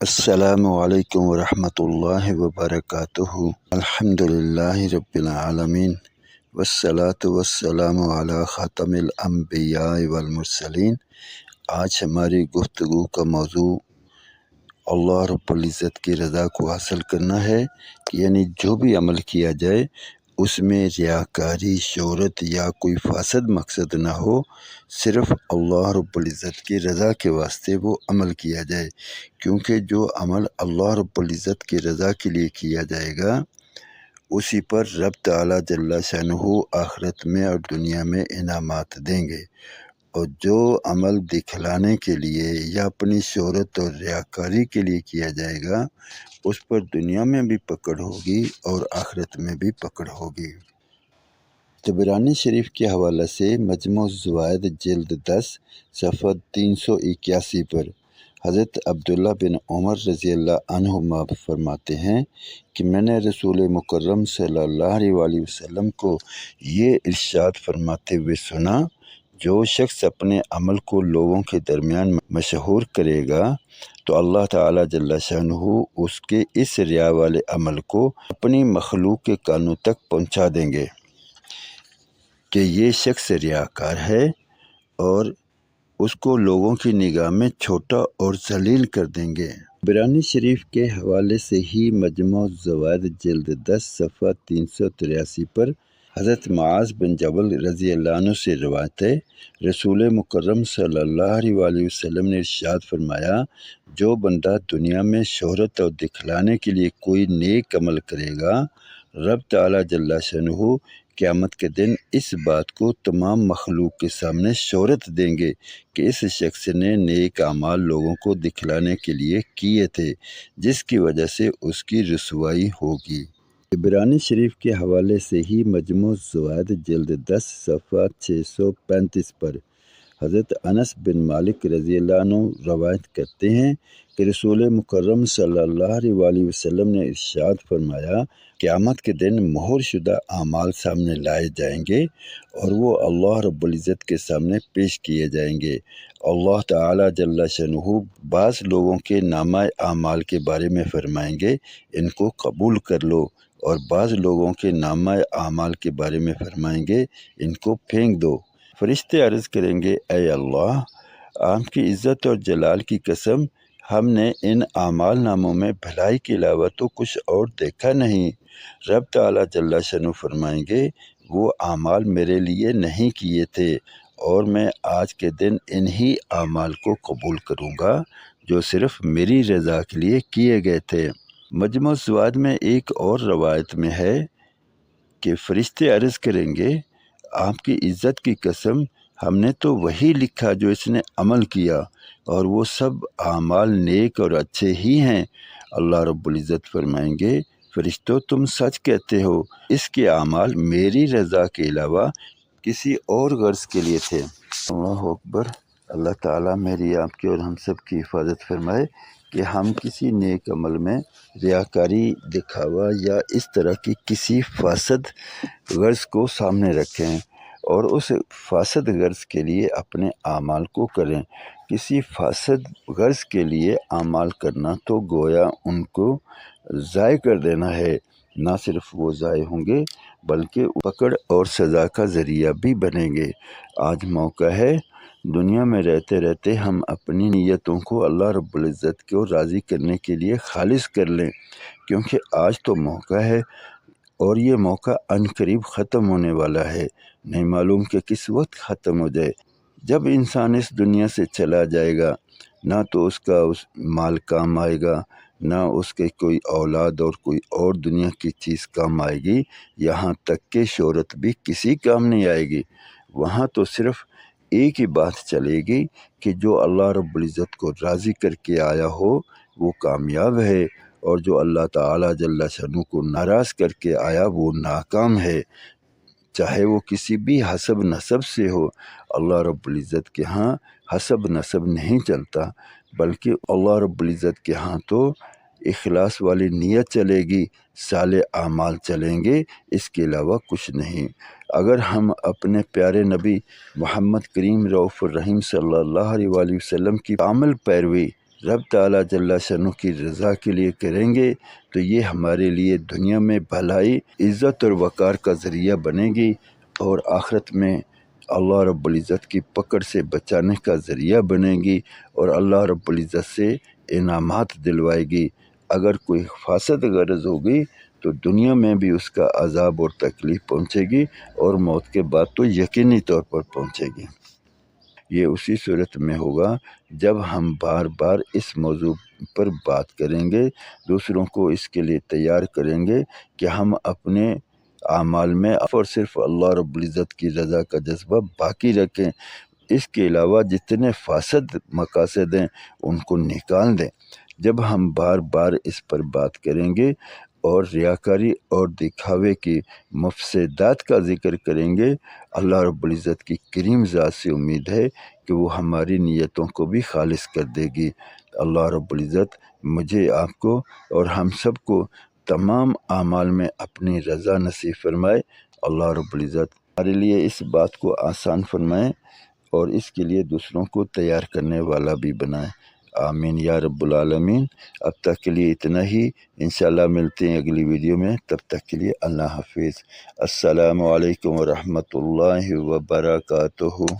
السلام علیکم ورحمۃ اللہ وبرکاتہ۔ الحمد للہ رب العالمین والصلاة والسلام علی خاتم الانبیاء والمرسلین۔ آج ہماری گفتگو کا موضوع اللہ رب العزت کی رضا کو حاصل کرنا ہے، یعنی جو بھی عمل کیا جائے اس میں ریاکاری، شہرت یا کوئی فاسد مقصد نہ ہو، صرف اللہ رب العزت کی رضا کے واسطے وہ عمل کیا جائے، کیونکہ جو عمل اللہ رب العزت کی رضا کے لیے کیا جائے گا اسی پر رب تعالی جل شانہ آخرت میں اور دنیا میں انعامات دیں گے، اور جو عمل دکھلانے کے لیے یا اپنی شہرت اور ریاکاری کے لیے کیا جائے گا اس پر دنیا میں بھی پکڑ ہوگی اور آخرت میں بھی پکڑ ہوگی۔ طبرانی شریف کے حوالے سے مجموع الزوائد جلد 10 صفحہ 381 پر حضرت عبداللہ بن عمر رضی اللہ عنہما فرماتے ہیں کہ میں نے رسول مکرم صلی اللہ علیہ وآلہ وسلم کو یہ ارشاد فرماتے ہوئے سنا، جو شخص اپنے عمل کو لوگوں کے درمیان مشہور کرے گا تو اللہ تعالی جل شانہ اس کے اس ریا والے عمل کو اپنی مخلوق کے کانوں تک پہنچا دیں گے کہ یہ شخص ریاکار ہے، اور اس کو لوگوں کی نگاہ میں چھوٹا اور ذلیل کر دیں گے۔ طبرانی شریف کے حوالے سے ہی مجموع الزوائد جلد 10 صفحہ 383 پر حضرت معاذ بن جبل رضی اللہ عنہ سے روایت ہے، رسول مکرم صلی اللہ علیہ وآلہ وسلم نے ارشاد فرمایا، جو بندہ دنیا میں شہرت اور دکھلانے کے لیے کوئی نیک عمل کرے گا، رب تعالی جل شانہ قیامت کے دن اس بات کو تمام مخلوق کے سامنے شہرت دیں گے کہ اس شخص نے نیک اعمال لوگوں کو دکھلانے کے لیے کیے تھے، جس کی وجہ سے اس کی رسوائی ہوگی۔ طبرانی شریف کے حوالے سے ہی مجموع الزوائد جلد 10 صفحہ 635 پر حضرت انس بن مالک رضی اللہ عنہ روایت کرتے ہیں کہ رسول مکرم صلی اللہ علیہ وآلہ وسلم نے ارشاد فرمایا، قیامت کے دن مہر شدہ اعمال سامنے لائے جائیں گے اور وہ اللہ رب العزت کے سامنے پیش کیے جائیں گے۔ اللہ تعالی جل شانہ بعض لوگوں کے نامہ اعمال کے بارے میں فرمائیں گے، ان کو قبول کر لو، اور بعض لوگوں کے نامہ اعمال کے بارے میں فرمائیں گے، ان کو پھینک دو۔ فرشتے عرض کریں گے، اے اللہ، آپ کی عزت اور جلال کی قسم، ہم نے ان اعمال ناموں میں بھلائی کے علاوہ تو کچھ اور دیکھا نہیں۔ رب تعالی جل شانہ فرمائیں گے، وہ اعمال میرے لیے نہیں کیے تھے، اور میں آج کے دن انہی اعمال کو قبول کروں گا جو صرف میری رضا کے لیے کیے گئے تھے۔ مجموع الزوائد میں ایک اور روایت میں ہے کہ فرشتے عرض کریں گے، آپ کی عزت کی قسم، ہم نے تو وہی لکھا جو اس نے عمل کیا، اور وہ سب اعمال نیک اور اچھے ہی ہیں۔ اللہ رب العزت فرمائیں گے، فرشتوں، تم سچ کہتے ہو، اس کے اعمال میری رضا کے علاوہ کسی اور غرض کے لیے تھے۔ اللہ اکبر۔ اللہ تعالیٰ میری، آپ کی اور ہم سب کی حفاظت فرمائے کہ ہم کسی نیک عمل میں ریاکاری، دکھاوا یا اس طرح کی کسی فاسد غرض کو سامنے رکھیں اور اس فاسد غرض کے لیے اپنے اعمال کو کریں۔ کسی فاسد غرض کے لیے اعمال کرنا تو گویا ان کو ضائع کر دینا ہے، نہ صرف وہ ضائع ہوں گے بلکہ پکڑ اور سزا کا ذریعہ بھی بنیں گے۔ آج موقع ہے، دنیا میں رہتے رہتے ہم اپنی نیتوں کو اللہ رب العزت کو راضی کرنے کے لیے خالص کر لیں، کیونکہ آج تو موقع ہے اور یہ موقع عنقریب ختم ہونے والا ہے، نہیں معلوم کہ کس وقت ختم ہو جائے۔ جب انسان اس دنیا سے چلا جائے گا، نہ تو اس کا مال کام آئے گا، نہ اس کے کوئی اولاد اور کوئی اور دنیا کی چیز کام آئے گی، یہاں تک کہ شہرت بھی کسی کام نہیں آئے گی۔ وہاں تو صرف ایک ہی بات چلے گی کہ جو اللہ رب العزت کو راضی کر کے آیا ہو وہ کامیاب ہے، اور جو اللہ تعالی جل شانہ کو ناراض کر کے آیا وہ ناکام ہے، چاہے وہ کسی بھی حسب نسب سے ہو۔ اللہ رب العزت کے ہاں حسب نسب نہیں چلتا، بلکہ اللہ رب العزت کے ہاں تو اخلاص والی نیت چلے گی، صالح اعمال چلیں گے، اس کے علاوہ کچھ نہیں۔ اگر ہم اپنے پیارے نبی محمد کریم رؤوف الرحیم صلی اللہ علیہ وآلہ وسلم کی کامل پیروی رب تعالیٰ جل شانہ کی رضا کے لیے کریں گے تو یہ ہمارے لیے دنیا میں بھلائی، عزت اور وقار کا ذریعہ بنے گی، اور آخرت میں اللہ رب العزت کی پکڑ سے بچانے کا ذریعہ بنے گی، اور اللہ رب العزت سے انعامات دلوائے گی۔ اگر کوئی فاسد غرض ہوگی تو دنیا میں بھی اس کا عذاب اور تکلیف پہنچے گی، اور موت کے بعد تو یقینی طور پر پہنچے گی۔ یہ اسی صورت میں ہوگا جب ہم بار بار اس موضوع پر بات کریں گے، دوسروں کو اس کے لیے تیار کریں گے کہ ہم اپنے اعمال میں اور صرف اللہ رب العزت کی رضا کا جذبہ باقی رکھیں، اس کے علاوہ جتنے فاسد مقاصد ہیں ان کو نکال دیں۔ جب ہم بار بار اس پر بات کریں گے اور ریاکاری اور دکھاوے کی مفسدات کا ذکر کریں گے، اللہ رب العزت کی کریم ذات سے امید ہے کہ وہ ہماری نیتوں کو بھی خالص کر دے گی۔ اللہ رب العزت مجھے، آپ کو اور ہم سب کو تمام اعمال میں اپنی رضا نصیب فرمائے۔ اللہ رب العزت ہمارے لیے اس بات کو آسان فرمائے اور اس کے لیے دوسروں کو تیار کرنے والا بھی بنائے۔ آمین یا رب العالمین۔ اب تک کے لیے اتنا ہی، انشاءاللہ ملتے ہیں اگلی ویڈیو میں، تب تک کے لیے اللہ حافظ۔ السلام علیکم ورحمۃ اللہ وبرکاتہ۔